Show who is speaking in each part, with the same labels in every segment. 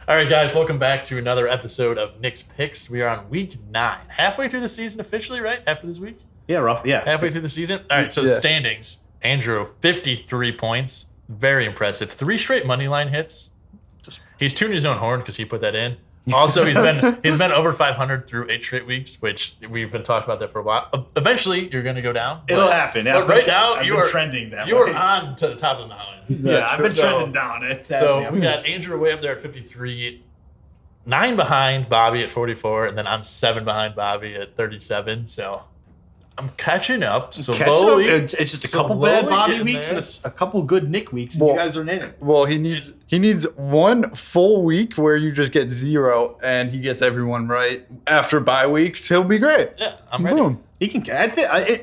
Speaker 1: All right, guys, welcome back to another episode of Nick's Picks. We are on week 9, halfway through the season officially, right? After this week?
Speaker 2: Yeah, rough. Yeah.
Speaker 1: Halfway through the season? All right, so standings. Andrew, 53 points. Very impressive. 3 straight money line hits. He's tuning his own horn because he put that in. Also, he's been over 500 through 8 straight weeks, which we've been talking about that for a while. Eventually, you're going to go down.
Speaker 2: It'll happen. Yeah,
Speaker 1: but right now,
Speaker 2: you are trending that way.
Speaker 1: You are on to the top of the mountain.
Speaker 2: Yeah, I've been trending down.
Speaker 1: So we got Andrew way up there at 53, 9 behind Bobby at 44, and then I'm 7 behind Bobby at 37. So I'm catching up slowly.
Speaker 2: It's just a couple bad Bobby weeks and a couple good Nick weeks, and you guys are in it.
Speaker 3: Well, he needs one full week where you just get 0 and he gets everyone right. After bye weeks, he'll be great.
Speaker 1: Yeah, I'm ready.
Speaker 3: Boom.
Speaker 2: He can.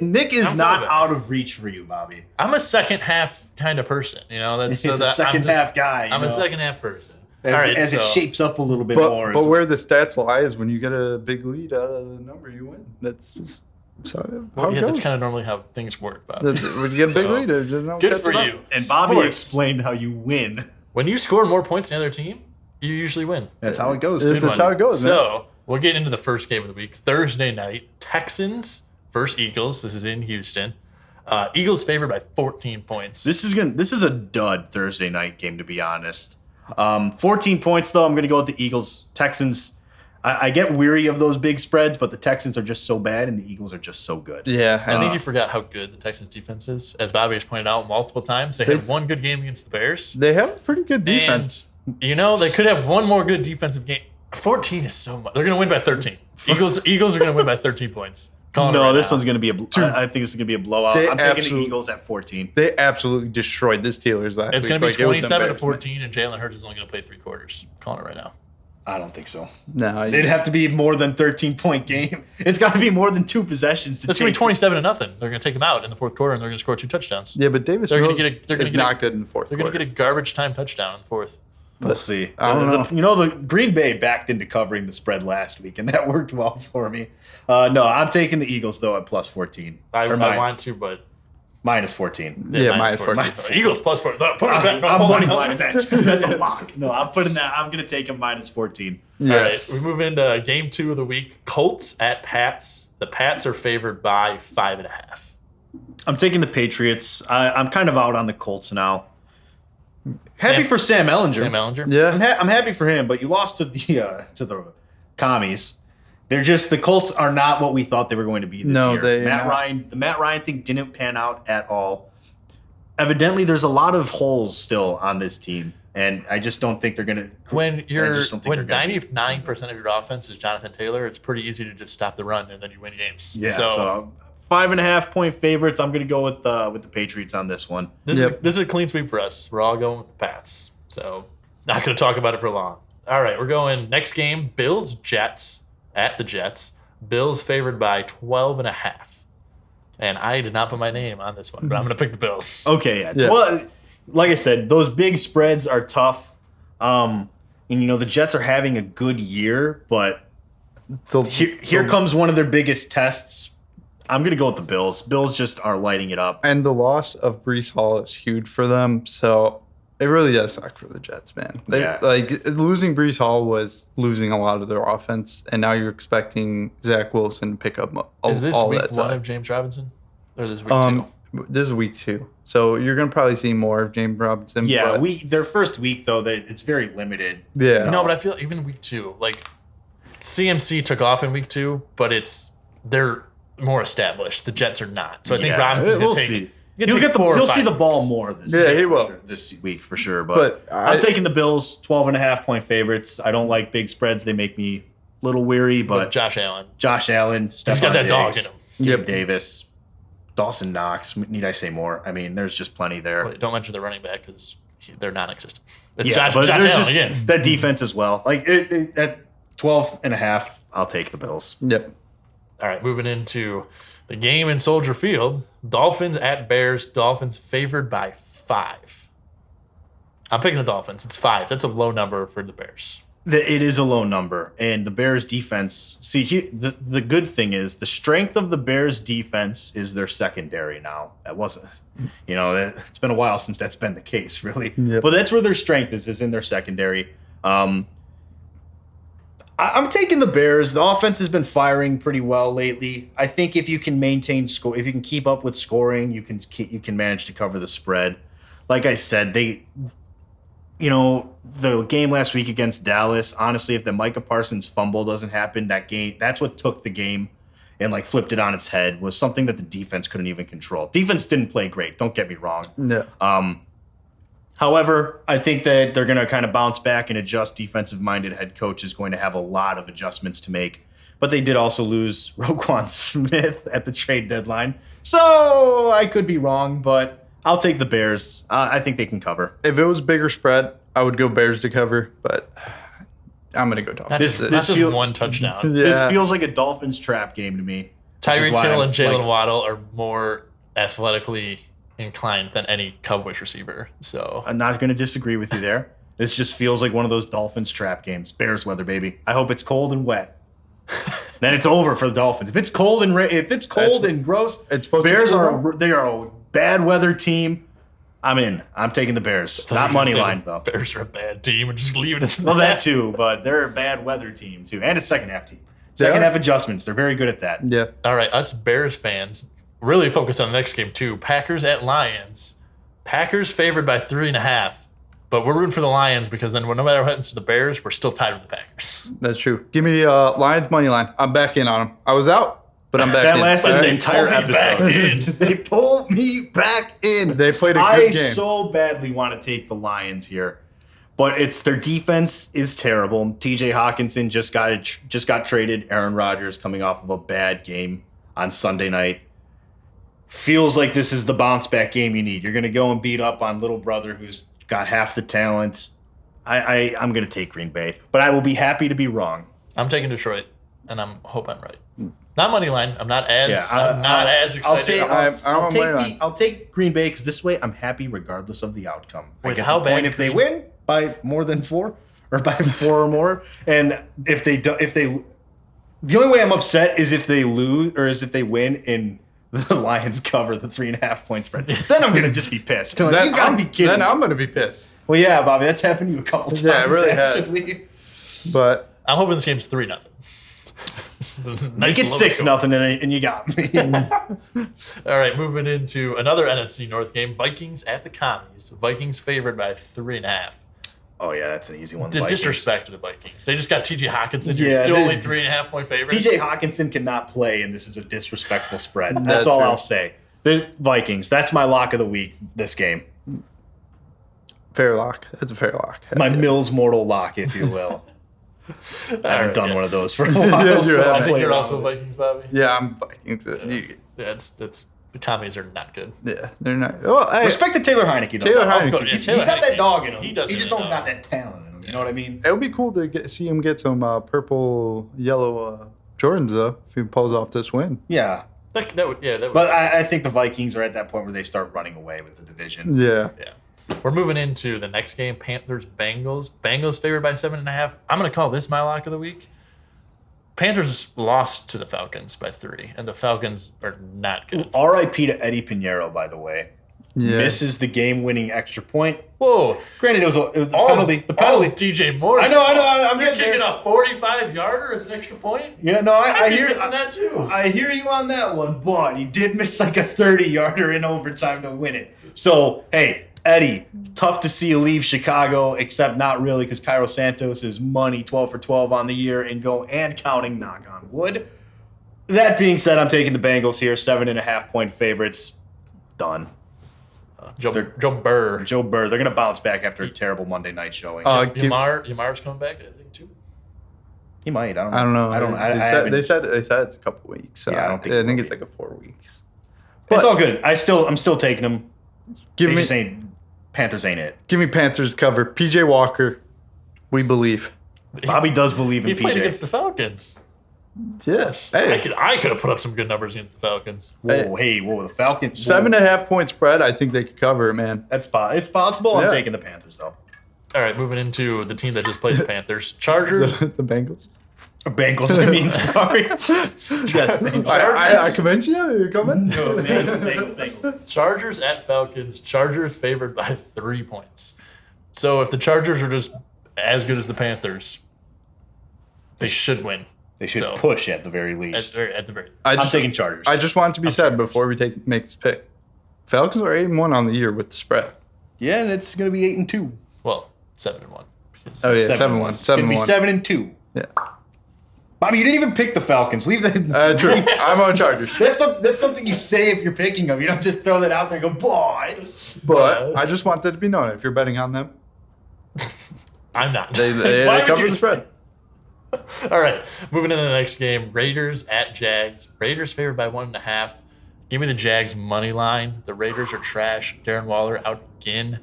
Speaker 2: Nick is not out of reach for you, Bobby.
Speaker 1: I'm a second half kind of person. You know,
Speaker 2: He's a second half guy.
Speaker 1: I'm a second half person.
Speaker 2: As it shapes up a little bit more.
Speaker 3: But where the stats lie is when you get a big lead out of the number, you win. That's just how it goes.
Speaker 1: That's kind of normally how things work, Bobby.
Speaker 3: When you get a big lead,
Speaker 1: good for you.
Speaker 2: And Bobby explained how you win.
Speaker 1: When you score more points than the other team, you usually win.
Speaker 2: That's how it goes.
Speaker 3: That's how it goes, man.
Speaker 1: So we'll get into the first game of the week. Thursday night, Texans versus Eagles. This is in Houston. Eagles favored by 14 points.
Speaker 2: This is a dud Thursday night game, to be honest. 14 points, though. I'm going to go with the Eagles. Texans, I get weary of those big spreads, but the Texans are just so bad and the Eagles are just so good.
Speaker 3: Yeah.
Speaker 1: I think you forgot how good the Texans defense is. As Bobby has pointed out multiple times, they had one good game against the Bears.
Speaker 3: They have a pretty good defense.
Speaker 1: And, they could have one more good defensive game. 14 is so much. They're going to win by 13. Eagles are going to win by 13 points.
Speaker 2: This one's going to be I think this is going to be a blowout. I'm taking the Eagles at 14.
Speaker 3: They absolutely destroyed the Steelers last week.
Speaker 1: It's going to be 27-14, and Jalen Hurts is only going to play 3 quarters. I'm calling it right now.
Speaker 2: I don't think so.
Speaker 3: No,
Speaker 2: they'd have to be more than 13-point game. It's got to be more than 2 possessions.
Speaker 1: It's going to be 27-0. They're going to take him out in the fourth quarter, and they're going to score 2 touchdowns.
Speaker 3: Yeah, but Davis Mills is not good in the fourth.
Speaker 1: They're going to get a garbage time touchdown in the fourth.
Speaker 2: We'll see. I don't know. The Green Bay backed into covering the spread last week, and that worked well for me. No, I'm taking the Eagles, though, at plus 14.
Speaker 1: I want to, but...
Speaker 2: Minus 14.
Speaker 3: Yeah, minus 14.
Speaker 1: Eagles plus 14.
Speaker 2: I'm money line that. That's a lock. No, I'm putting that. I'm going to take a minus 14.
Speaker 1: Yeah. All right, we move into game 2 of the week. Colts at Pats. The Pats are favored by 5.5.
Speaker 2: I'm taking the Patriots. I'm kind of out on the Colts now. Happy for Sam Ehlinger.
Speaker 3: Yeah,
Speaker 2: I'm happy for him, but you lost to the commies. The Colts are not what we thought they were going to be this year. The Matt Ryan thing didn't pan out at all. Evidently, there's a lot of holes still on this team, and I just don't think they're going to.
Speaker 1: When 99% of your offense is Jonathan Taylor, it's pretty easy to just stop the run and then you win games.
Speaker 2: Yeah. So 5.5-point favorites. I'm going to go with the Patriots on this one.
Speaker 1: This is a clean sweep for us. We're all going with the Pats. So not going to talk about it for long. All right, we're going next game. Bills Jets at the Jets. Bills favored by 12.5. And I did not put my name on this one, but I'm going to pick the Bills.
Speaker 2: Okay, yeah. Well, like I said, those big spreads are tough. And the Jets are having a good year, but here comes one of their biggest tests. I'm going to go with the Bills. Bills just are lighting it up.
Speaker 3: And the loss of Breece Hall is huge for them, so it really does suck for the Jets, man. Losing Breece Hall was losing a lot of their offense, and now you're expecting Zach Wilson to pick up all that.
Speaker 1: Is this week 1 of James Robinson? Or this week 2?
Speaker 3: This is week 2. So you're going to probably see more of James Robinson.
Speaker 2: Yeah, their first week, though, it's very limited.
Speaker 3: Yeah.
Speaker 1: No, but I feel even week 2, like CMC took off in week 2, but they're more established. The Jets are not. So I think Robinson
Speaker 2: we'll see. You'll see the ball more this week for sure. But I'm taking the Bills, 12.5-point favorites. I don't like big spreads. They make me a little weary. But
Speaker 1: Josh Allen,
Speaker 2: Stephon
Speaker 1: he's got that
Speaker 2: Diggs,
Speaker 1: dog in him.
Speaker 2: Gabe Davis, Dawson Knox. Need I say more? I mean, there's just plenty there.
Speaker 1: Don't mention the running back because they're non-existent.
Speaker 2: It's Josh Allen again. That defense as well. Like at 12.5, I'll take the Bills.
Speaker 3: Yep.
Speaker 1: All right, moving into the game in Soldier Field. Dolphins at Bears. Dolphins favored by 5. I'm picking the Dolphins. It's 5. That's a low number for the Bears.
Speaker 2: It is a low number. And the Bears defense, the good thing is the strength of the Bears defense is their secondary now. That wasn't, it's been a while since that's been the case, really.
Speaker 3: Yep.
Speaker 2: But that's where their strength is in their secondary. I'm taking the Bears. The offense has been firing pretty well lately. I think if you can maintain score, if you can keep up with scoring, you can manage to cover the spread. Like I said, the game last week against Dallas, honestly, if the Micah Parsons fumble doesn't happen, that's what took the game and like flipped it on its head, was something that the defense couldn't even control. Defense didn't play great, don't get me wrong.
Speaker 3: No.
Speaker 2: However, I think that they're going to kind of bounce back and adjust. Defensive-minded head coach is going to have a lot of adjustments to make. But they did also lose Roquan Smith at the trade deadline. So I could be wrong, but I'll take the Bears. I think they can cover.
Speaker 3: If it was bigger spread, I would go Bears to cover, but I'm going to go Dolphins.
Speaker 1: This is one touchdown.
Speaker 3: Yeah.
Speaker 2: This feels like a Dolphins trap game to me.
Speaker 1: Tyreek Hill and Jalen Waddle are more athletically inclined than any Cowboys receiver. So
Speaker 2: I'm not going to disagree with you there. This just feels like one of those Dolphins trap games. Bears weather, baby. I hope it's cold and wet. Then it's over for the Dolphins. If it's cold and and gross,
Speaker 3: it's supposed
Speaker 2: Bears
Speaker 3: to
Speaker 2: are a bad weather team. I'm in. I'm taking the Bears. Not money line though.
Speaker 1: Bears are a bad team and just leave it.
Speaker 2: Well, that too, but they're a bad weather team too, and a second half team. Second half adjustments. They're very good at that.
Speaker 3: Yeah.
Speaker 1: All right, us Bears fans really focus on the next game too. Packers at Lions. Packers favored by 3.5, but we're rooting for the Lions because then no matter what happens to the Bears, we're still tied with the Packers.
Speaker 3: That's true. Give me Lions money line. I'm back in on them. I was out, but I'm back in.
Speaker 2: That lasted an entire episode. They pulled me back in.
Speaker 3: They played a good game.
Speaker 2: I so badly want to take the Lions here, but their defense is terrible. T.J. Hawkinson just got traded. Aaron Rodgers coming off of a bad game on Sunday night. Feels like this is the bounce back game you need. You're going to go and beat up on little brother who's got half the talent. I'm going to take Green Bay, but I will be happy to be wrong.
Speaker 1: I'm taking Detroit, and hope I'm right. Not money line. I'm not as excited.
Speaker 2: I'll take Green Bay because this way I'm happy regardless of the outcome.
Speaker 1: With how bad
Speaker 2: if they win by more than 4 or by 4 or more, and if they the only way I'm upset is if they lose or is if they win and the Lions cover the 3.5 point spread. Then I'm gonna just be pissed. You gotta be kidding.
Speaker 3: Then I'm gonna be pissed.
Speaker 2: Well, yeah, Bobby, that's happened to you a couple times.
Speaker 3: Yeah, it really
Speaker 2: actually.
Speaker 3: has. But
Speaker 1: I'm hoping this game's 3-0.
Speaker 2: Make it 6-0 and you got me.
Speaker 1: All right, moving into another NFC North game. Vikings at the Commies. Vikings favored by 3.5.
Speaker 2: Oh yeah, that's an easy one.
Speaker 1: The disrespect to the Vikings. They just got T.J. Hawkinson. You're still only 3.5 point favorites.
Speaker 2: T.J. Hawkinson cannot play, and this is a disrespectful spread. That's all true. I'll say. The Vikings. That's my lock of the week. This game.
Speaker 3: Fair lock. That's a fair lock.
Speaker 2: My Mills mortal lock, if you will. I haven't done one of those for a while.
Speaker 1: I think you're also Vikings, Bobby.
Speaker 3: Yeah, I'm Vikings.
Speaker 1: That's the Commies are not good.
Speaker 3: Yeah, they're not. Well, hey,
Speaker 2: respect to Taylor Heineke. Though.
Speaker 3: Taylor Heineke.
Speaker 2: He got that dog in him. He just don't got that talent in him. You know what I mean?
Speaker 3: It would be cool to see him get some purple, yellow Jordans though if he pulls off this win.
Speaker 2: Yeah.
Speaker 1: That would.
Speaker 2: But I think the Vikings are at that point where they start running away with the division.
Speaker 3: Yeah.
Speaker 1: We're moving into the next game. Panthers Bengals. Bengals favored by 7.5. I'm going to call this my lock of the week. Panthers lost to the Falcons by 3, and the Falcons are not good.
Speaker 2: R.I.P. to Eddie Pinheiro, by the way.
Speaker 3: Yeah.
Speaker 2: Misses the game-winning extra point.
Speaker 1: Whoa!
Speaker 2: Granted, it was the penalty. The penalty.
Speaker 1: DJ Moore.
Speaker 2: I know. I'm
Speaker 1: kicking a 45-yarder as an extra point.
Speaker 2: Yeah, no, I hear
Speaker 1: missing that too.
Speaker 2: I hear you on that one, but he did miss like a 30-yarder in overtime to win it. So hey, Eddie, tough to see you leave Chicago, except not really because Cairo Santos is money 12 for 12 on the year and counting, knock on wood. That being said, I'm taking the Bengals here, 7.5 point favorites. Done.
Speaker 1: Joe Burr.
Speaker 2: They're going to bounce back after a terrible Monday night showing.
Speaker 1: Yamar's coming back, I think, too.
Speaker 2: He might.
Speaker 3: I don't know. They said it's a couple weeks. So
Speaker 2: yeah, I think
Speaker 3: it's like a 4 weeks.
Speaker 2: But it's all good. I'm still taking them. Panthers ain't it.
Speaker 3: Give me Panthers cover. PJ Walker, we believe.
Speaker 2: Bobby does believe in
Speaker 1: he
Speaker 2: PJ.
Speaker 1: He played against the Falcons.
Speaker 3: Yeah. Hey.
Speaker 1: I could have put up some good numbers against the Falcons.
Speaker 2: Whoa, the Falcons.
Speaker 3: 7.5 point spread. I think they could cover it, man.
Speaker 2: It's possible. I'm taking the Panthers, though.
Speaker 1: All right, moving into the team that just played the Panthers. Chargers.
Speaker 3: the Bengals.
Speaker 2: Bengals, I mean, sorry. Yes, Bengals.
Speaker 3: I convinced you? You're coming?
Speaker 2: No, Bengals.
Speaker 1: Chargers at Falcons. Chargers favored by 3 points. So if the Chargers are just as good as the Panthers, They should win.
Speaker 2: They should push at the very least.
Speaker 1: At the very.
Speaker 2: I'm taking Chargers.
Speaker 3: I just want it to be said before we make this pick. Falcons are 8-1 on the year with the spread.
Speaker 2: Yeah, and it's going to be 8-2.
Speaker 1: Well, 7-1.
Speaker 3: Oh yeah, 7-1.
Speaker 2: It's going to be 7-2.
Speaker 3: Yeah.
Speaker 2: Bobby, you didn't even pick the Falcons. Leave that.
Speaker 3: True. I'm on Chargers.
Speaker 2: That's something you say if you're picking them. You don't just throw that out there and go, boys.
Speaker 3: But I just want that to be known. If you're betting on them,
Speaker 1: I'm not.
Speaker 3: They cover the spread.
Speaker 1: All right, moving into the next game. Raiders at Jags. Raiders favored by 1.5. Give me the Jags money line. The Raiders are trash. Darren Waller out again.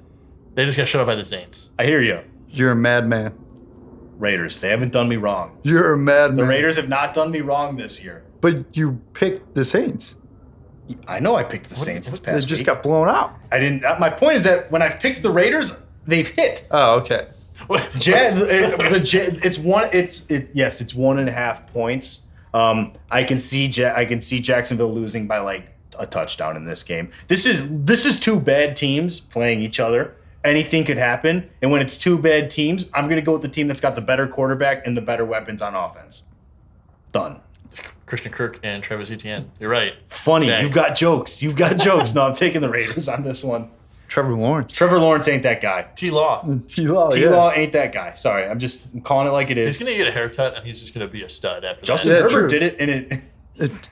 Speaker 1: They just got shut up by the Saints.
Speaker 2: I hear you.
Speaker 3: You're a madman.
Speaker 2: Raiders. They haven't done me wrong.
Speaker 3: You're a madman.
Speaker 2: The Raiders have not done me wrong this year.
Speaker 3: But you picked the Saints.
Speaker 2: I know I picked the Saints this past week.
Speaker 3: They just got blown out.
Speaker 2: I didn't. My point is that when I've picked the Raiders, they've hit.
Speaker 3: Oh, okay.
Speaker 2: It's 1.5 points. I can see Jacksonville losing by like a touchdown in this game. This is two bad teams playing each other. Anything could happen, and when it's two bad teams, I'm going to go with the team that's got the better quarterback and the better weapons on offense. Done.
Speaker 1: Christian Kirk and Travis Etienne. You're right.
Speaker 2: Funny. Jags. You've got jokes. No, I'm taking the Raiders on this one.
Speaker 3: Trevor Lawrence
Speaker 2: ain't that guy.
Speaker 1: T-Law
Speaker 2: ain't that guy. Sorry, I'm calling it like it is.
Speaker 1: He's going to get a haircut, and he's just going to be a stud after
Speaker 2: Justin
Speaker 1: that.
Speaker 2: Herbert did it, and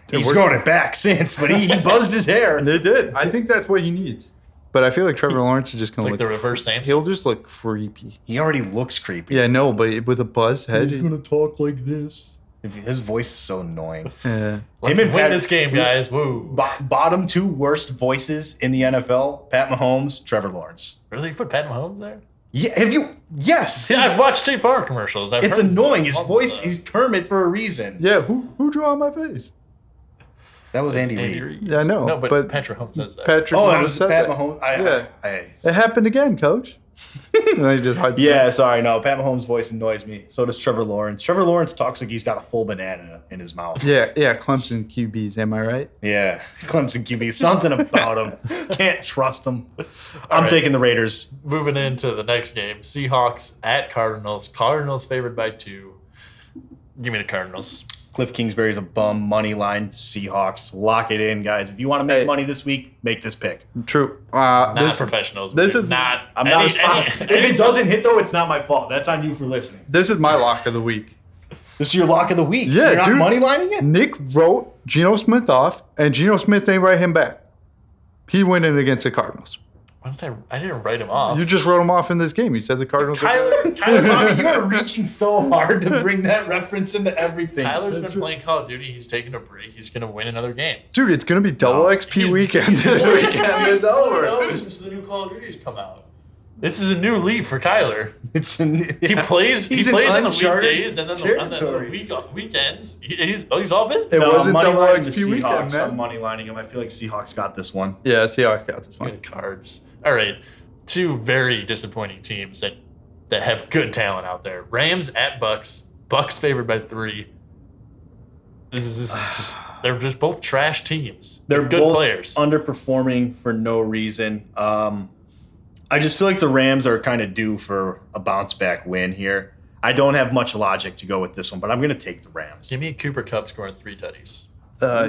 Speaker 2: he's growing it back since, but he buzzed his hair.
Speaker 3: They did. I think that's what he needs. But I feel like Trevor Lawrence is just going to
Speaker 1: look like the reverse Samson.
Speaker 3: He'll just look creepy.
Speaker 2: He already looks creepy.
Speaker 3: Yeah, no, but with a buzz head.
Speaker 2: He's going to talk like this. His voice is so annoying.
Speaker 3: Yeah.
Speaker 1: Let's win this game, guys. Woo.
Speaker 2: Bottom two worst voices in the NFL, Pat Mahomes, Trevor Lawrence.
Speaker 1: Really? You put Pat Mahomes there?
Speaker 2: Yeah. Have you? Yes.
Speaker 1: Yeah, I've watched State Farm commercials.
Speaker 2: It's annoying. His voice, he's Kermit for a reason.
Speaker 3: Yeah, who drew on my face?
Speaker 2: That was Andy Reid.
Speaker 3: Yeah, I know.
Speaker 1: No, but Patrick Mahomes says that.
Speaker 2: That was Pat Mahomes.
Speaker 3: It happened again, Coach.
Speaker 2: Sorry, no. Pat Mahomes' voice annoys me. So does Trevor Lawrence. Trevor Lawrence talks like he's got a full banana in his mouth.
Speaker 3: Yeah, Clemson QBs, am I right?
Speaker 2: Yeah, Clemson QBs. Something about him. Can't trust him. I'm taking the Raiders.
Speaker 1: Moving into the next game. Seahawks at Cardinals. Cardinals favored by 2. Give me the Cardinals.
Speaker 2: Cliff Kingsbury's a bum. Money line, Seahawks. Lock it in, guys. If you want to make money this week, make this pick.
Speaker 3: True.
Speaker 1: Not professionals.
Speaker 3: This is
Speaker 1: not.
Speaker 2: I'm not responsible. If it doesn't hit, though, it's not my fault. That's on you for listening.
Speaker 3: This is my lock of the week.
Speaker 2: This is your lock of the week.
Speaker 3: Yeah,
Speaker 2: You're not money lining it?
Speaker 3: Nick wrote Geno Smith off, and Geno Smith ain't write him back. He went in against the Cardinals.
Speaker 1: I didn't write him off.
Speaker 3: You just wrote him off in this game. You said the Cardinals.
Speaker 2: Kyler, you are reaching so hard to bring that reference into everything.
Speaker 1: Kyler's been playing Call of Duty. He's taking a break. He's going to win another game.
Speaker 3: Dude, it's going to be double XP weekend this weekend. It's over.
Speaker 1: Since the new Call of Duty's come out. This is a new league for Kyler.
Speaker 2: He
Speaker 1: plays on the weekdays and then on the weekends. He's all business.
Speaker 3: It wasn't double XP
Speaker 2: weekend, man. I'm money lining him. I feel like Seahawks got this one.
Speaker 3: Yeah, Seahawks got this one.
Speaker 1: Good cards. All right, 2 very disappointing teams that have good talent out there. Rams at Bucks. Bucks favored by 3. This is just they're just both trash teams.
Speaker 2: They're
Speaker 1: good
Speaker 2: both
Speaker 1: players
Speaker 2: underperforming for no reason. I just feel like the Rams are kind of due for a bounce back win here. I don't have much logic to go with this one, but I'm going to take the Rams.
Speaker 1: Give me Cooper Kupp scoring 3 tutties.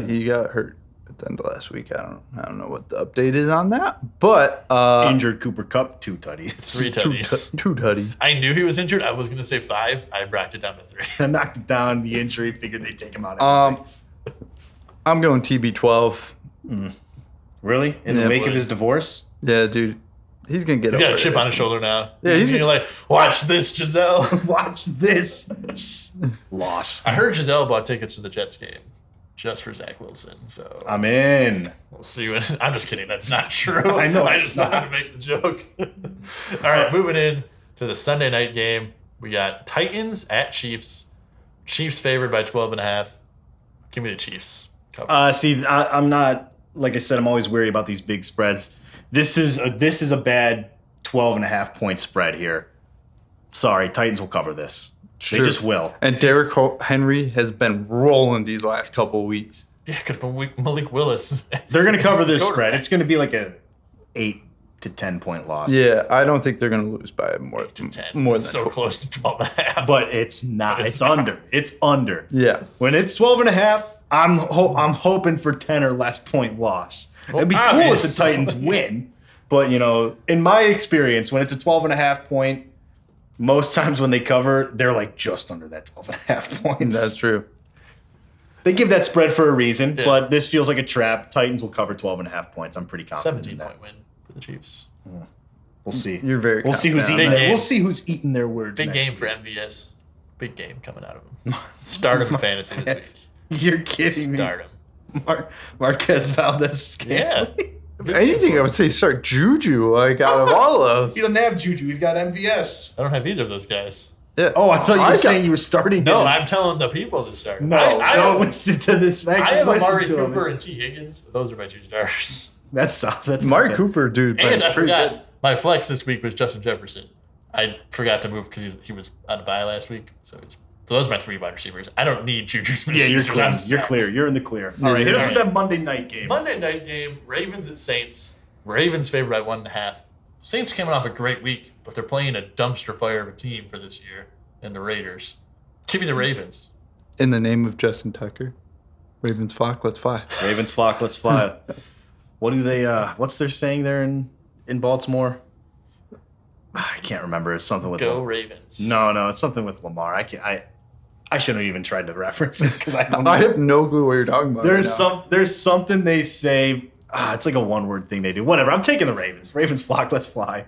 Speaker 3: He got hurt at the end of last week. I don't know what the update is on that, but
Speaker 2: injured Cooper Kupp 2 tutties.
Speaker 1: 3 tutties.
Speaker 3: 2 tutties.
Speaker 1: I knew he was injured. I was going to say 5. I racked it down to 3.
Speaker 2: I knocked it down. The injury. Figured they'd take him out.
Speaker 3: I'm going TB12.
Speaker 2: Really? In the wake of his divorce?
Speaker 3: Yeah, dude. He's going to get
Speaker 1: over it. He's got a chip on his shoulder now.
Speaker 3: Yeah,
Speaker 1: he's going to like, watch this, Giselle.
Speaker 2: Watch this. Loss.
Speaker 1: I heard Giselle bought tickets to the Jets game just for Zach Wilson. So
Speaker 2: I'm in.
Speaker 1: We'll see. I'm just kidding. That's not true.
Speaker 2: I know.
Speaker 1: I just wanted to make the joke. All right, moving in to the Sunday night game. We got Titans at Chiefs. Chiefs favored by 12.5. Give me the Chiefs.
Speaker 2: I'm not, like I said, I'm always wary about these big spreads. This is a bad 12.5 point spread here. Sorry, Titans will cover this. They just will.
Speaker 3: And Derrick Henry has been rolling these last couple of weeks.
Speaker 1: Yeah, could have been Malik Willis.
Speaker 2: They're going to cover this spread. It's going to be like a 8 to 10-point loss.
Speaker 3: Yeah, I don't think they're going to lose by more
Speaker 1: 8 to 10.
Speaker 3: More than
Speaker 1: so
Speaker 3: 12.
Speaker 1: close to 12.5.
Speaker 2: But it's not. It's under. It's under.
Speaker 3: Yeah.
Speaker 2: When it's 12.5, I'm hoping for 10 or less point loss.
Speaker 1: Well,
Speaker 2: It'd be cool if the
Speaker 1: obviously.
Speaker 2: Titans win. But, in my experience, when it's a 12.5 point, most times when they cover, they're like just under that 12.5 points.
Speaker 3: That's true.
Speaker 2: They give that spread for a reason,
Speaker 1: Yeah.
Speaker 2: but this feels like a trap. Titans will cover 12.5 points. I'm pretty confident in that.
Speaker 1: 17-point win for the Chiefs.
Speaker 2: We'll see.
Speaker 3: You're very
Speaker 2: We'll see who's
Speaker 3: confident
Speaker 2: eating.
Speaker 1: Big game.
Speaker 2: We'll see who's eating their words.
Speaker 1: Big
Speaker 2: next
Speaker 1: game for
Speaker 2: week.
Speaker 1: MVS. Big game coming out of him. Start him in fantasy this week.
Speaker 2: You're kidding
Speaker 1: Start him.
Speaker 2: me. Marquez Valdez.
Speaker 1: Yeah.
Speaker 3: If anything, I would say start Juju, out of all of those.
Speaker 2: He doesn't have Juju. He's got MVS.
Speaker 1: I don't have either of those guys.
Speaker 3: Yeah.
Speaker 2: Oh, I thought you were
Speaker 3: got-
Speaker 2: saying you were starting.
Speaker 1: No,
Speaker 2: him.
Speaker 1: I'm telling the people to start.
Speaker 2: No,
Speaker 1: I
Speaker 2: don't
Speaker 1: have,
Speaker 2: listen to this.
Speaker 1: I
Speaker 2: Actually,
Speaker 1: have
Speaker 2: listen
Speaker 1: Amari
Speaker 2: to
Speaker 1: Cooper
Speaker 2: him.
Speaker 1: and T. Higgins. Those are my 2 stars.
Speaker 2: That's
Speaker 3: Mark
Speaker 2: not
Speaker 3: Cooper, dude.
Speaker 1: And I
Speaker 3: pretty
Speaker 1: forgot,
Speaker 3: good.
Speaker 1: my flex this week was Justin Jefferson. I forgot to move because he was on a bye last week. So those are my 3 wide receivers. I don't need Juju Smith.
Speaker 2: Yeah, you're clear.
Speaker 1: I'm
Speaker 2: You're
Speaker 1: set.
Speaker 2: clear. You're in the clear. All right, hit us with
Speaker 1: All right.
Speaker 2: that Monday night game.
Speaker 1: Monday night game, Ravens at Saints. Ravens favored by 1.5. Saints coming off a great week, but they're playing a dumpster fire of a team for this year in the Raiders. Give me the Ravens.
Speaker 3: In the name of Justin Tucker, Ravens flock, let's fly.
Speaker 2: Ravens flock, let's fly. What do they? What's their saying there in Baltimore? I can't remember. It's something with
Speaker 1: Go Ravens.
Speaker 2: No, it's something with Lamar. I shouldn't have even tried to reference it because I don't know.
Speaker 3: I have no clue what you're talking about.
Speaker 2: There's something they say. It's like a one-word thing they do. Whatever. I'm taking the Ravens. Ravens flock, let's fly.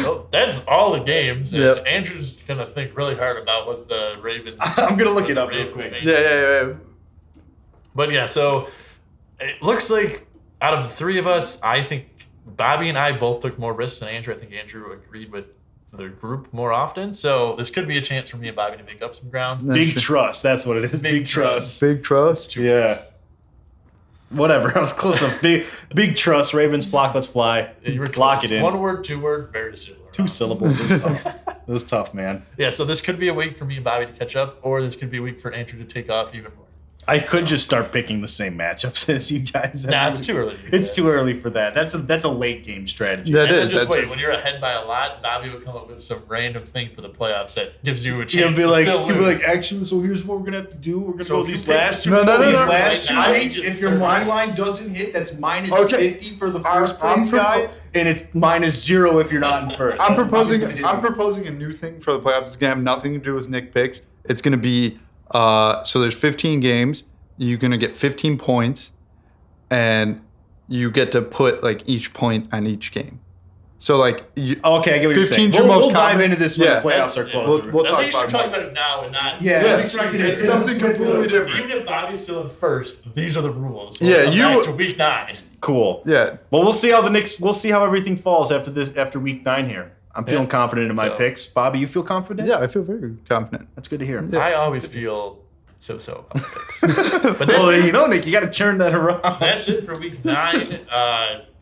Speaker 1: Well, that's all the games. And
Speaker 3: Yep.
Speaker 1: Andrew's going to think really hard about what the Ravens.
Speaker 2: I'm gonna look it up real
Speaker 1: Ravens
Speaker 2: quick.
Speaker 1: face.
Speaker 3: Yeah.
Speaker 1: But yeah, so it looks like out of the 3 of us, I think Bobby and I both took more risks than Andrew. I think Andrew agreed with the group more often. So this could be a chance for me and Bobby to make up some ground.
Speaker 2: Big trust. That's what it is. Big trust.
Speaker 3: Big trust.
Speaker 2: Yeah. Whatever. I was close enough. Big trust. Ravens flock, let's fly.
Speaker 1: You were
Speaker 2: Lock
Speaker 1: close.
Speaker 2: it in.
Speaker 1: 1 word, 2 word, very similar.
Speaker 2: 2 syllables. It was tough. It was tough, man.
Speaker 1: Yeah, so this could be a week for me and Bobby to catch up, or this could be a week for Andrew to take off even more.
Speaker 2: I could just start picking the same matchups as you guys.
Speaker 1: Nah, it's too early.
Speaker 2: It's too early for that. That's a late game strategy.
Speaker 3: That
Speaker 1: And then
Speaker 3: is.
Speaker 1: just
Speaker 3: That's
Speaker 1: wait. When you're ahead by a lot, Bobby will come up with some random thing for the playoffs that gives you a chance
Speaker 2: He'll be
Speaker 1: to
Speaker 2: like,
Speaker 1: still lose.
Speaker 2: actually, so here's what we're gonna have to do. We're gonna
Speaker 1: So
Speaker 2: go
Speaker 1: if you
Speaker 2: these
Speaker 1: pick
Speaker 2: last
Speaker 1: the
Speaker 2: two.
Speaker 3: No, no, no,
Speaker 2: these
Speaker 3: no, no.
Speaker 2: last
Speaker 1: Right now,
Speaker 2: 2
Speaker 1: you
Speaker 2: weeks.
Speaker 1: get
Speaker 2: If your
Speaker 1: 30
Speaker 2: money line
Speaker 1: points.
Speaker 2: doesn't hit, that's minus
Speaker 3: Okay.
Speaker 2: 50 for the
Speaker 3: I'm
Speaker 2: first place
Speaker 3: propo-
Speaker 2: guy, and it's minus 0 if you're not in first.
Speaker 3: I'm
Speaker 2: That's what
Speaker 3: proposing.
Speaker 2: Bobby's gonna
Speaker 3: I'm
Speaker 2: do.
Speaker 3: proposing a new thing for the playoffs. It's gonna have nothing to do with Nick picks. It's gonna be so there's 15 games. You're gonna get 15 points, and you get to put like each point on each game. So like you,
Speaker 2: Okay, I get what you're
Speaker 3: 15
Speaker 2: saying.'s
Speaker 3: your
Speaker 2: We'll
Speaker 3: most
Speaker 2: dive
Speaker 3: common-
Speaker 2: into this when
Speaker 3: Yeah.
Speaker 2: the playoffs are
Speaker 1: Yeah.
Speaker 2: closer.
Speaker 3: We'll
Speaker 1: At
Speaker 3: talk
Speaker 1: least you're
Speaker 3: about
Speaker 1: talking
Speaker 3: it.
Speaker 1: about it now and not.
Speaker 2: Yeah, at least you're not getting
Speaker 3: It's something completely different.
Speaker 1: Even if Bobby's still in first, these are the rules.
Speaker 3: Yeah,
Speaker 1: come
Speaker 3: you-
Speaker 1: back to week 9.
Speaker 2: Cool.
Speaker 3: Yeah.
Speaker 2: Well, we'll see how everything falls after week 9 here. I'm feeling confident in my
Speaker 1: So-
Speaker 2: picks. Bobby, you feel confident?
Speaker 3: Yeah, I feel very confident.
Speaker 2: That's good to hear.
Speaker 1: I always feel so about the picks. But that's,
Speaker 2: Well,
Speaker 1: it.
Speaker 2: Nick, you got to turn that around.
Speaker 1: That's it for week 9.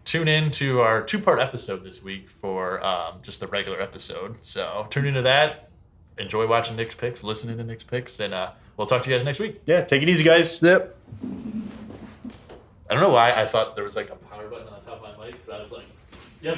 Speaker 1: Tune in to our 2-part episode this week for just the regular episode. So tune into that. Enjoy watching Nick's picks, listening to Nick's picks, and we'll talk to you guys next week.
Speaker 2: Yeah, take it easy, guys.
Speaker 3: Yep.
Speaker 1: I don't know why I thought there was like a power button on the top of my mic, but I was like, yep.